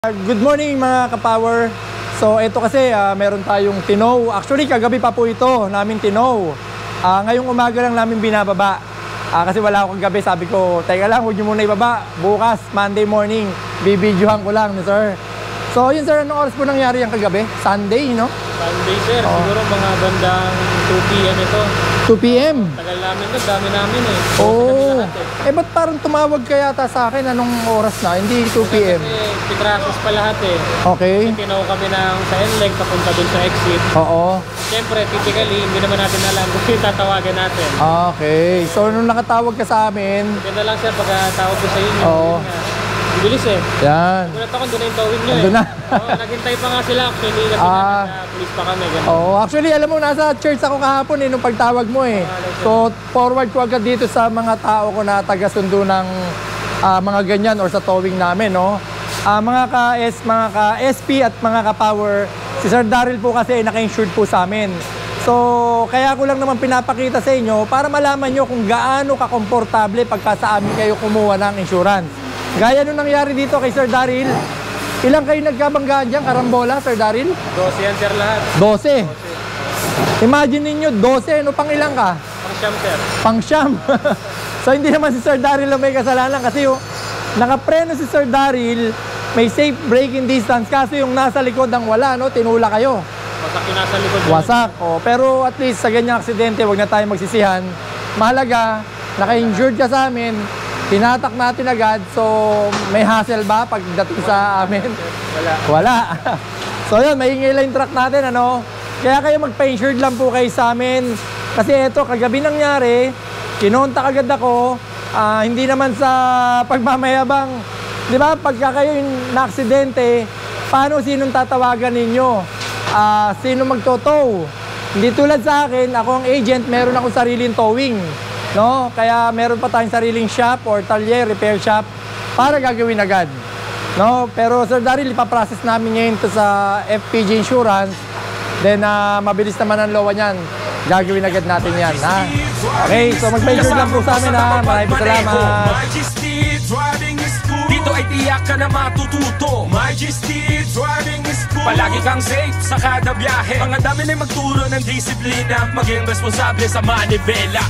Good morning mga kapower. So ito kasi meron tayong tinow. Actually kagabi pa po ito namin tinow. Ngayong umaga lang namin binababa. Kasi wala ako kagabi, sabi ko, teka lang, huwag nyo muna ibaba. Bukas, Monday morning, bibidyohan ko lang, sir. So yun sir, anong oras po nangyari yung kagabi? Sunday, no? Sunday sir, siguro mga bandang 2 p.m. ito. 2 p.m? Tagal namin to, dami namin eh. Oo. Ba't parang tumawag ka yata sa akin? Anong oras na? Hindi 2 p.m. Kasi pitrasos pa lahat eh. Okay. Kasi tinaw kami sa NLEG papunta dun sa exit. Oo. Siyempre, typically, hindi naman natin alam kung yung tatawagan natin. Okay. So nung nakatawag ka sa amin, Ganda lang sir, pagkatawag ko sa inyo. Oo. Bilis eh. Yan. Gulat ako, doon na yung towing nyo eh. Andun na. Oo, naghintay pa nga sila actually. Kasi police pa kami. Ganun. Oh, actually alam mo nasa church ako kahapon nung pagtawag mo eh. So forward ko agad dito sa mga tao ko na taga-sundo ng mga ganyan or sa towing namin, no. Mga ka-SP at mga ka-power, si Sir Daryl po kasi naka-insured po sa amin. So kaya ko lang naman pinapakita sa inyo para malaman nyo kung gaano ka-komportable pagka sa amin kayo kumuha ng insurance. Gaya nung nangyari dito kay Sir Daryl, ilang kayo nagkabanggaan dyan, karambola, Sir Daryl? 12 yan sir lahat. 12. Imagine ninyo, 12, ano pang ilang ka? Pang-siyam sir. Pang-siyam. So hindi naman si Sir Daryl na may kasalanan kasi yung nakapreno si Sir Daryl, may safe braking distance, kaso yung nasa likod ang wala, no? Tinula kayo. Wasak yung nasa likod. Wasak. Oh, pero at least sa ganyang aksidente, wag na tayo magsisihan. Mahalaga, naka-injured ka sa amin, tinatak natin agad, so may hassle ba pagdating sa amin? Wala. So yun, maingay lang yung truck natin, ano? Kaya kayo magpa-insured lang po kayo sa amin. Kasi ito, kagabi nangyari, kinontak agad ako, hindi naman sa pagmamayabang. Di ba, pagka kayo yung na-aksidente, paano sinong tatawagan ninyo? Sino magtotow? Hindi tulad sa akin, ako ang agent, meron akong sariling towing. No? Kaya meron pa tayong sariling shop or talyer, repair shop para gagawin agad. No? Pero Sir Daryl, ipaprocess namin ngayon to sa FPG Insurance. Then mabilis naman ang lowa niyan. Gagawin agad natin yan. Ha? Okay, so mag-measure lang po sa amin. Ha? Maraming salamat. Dito ay tiyak ka na matututo. Majesty Driving School. Palagi kang safe sa kada biyahe. Mga dami na magturo ng disiplina, maging responsable sa manibela.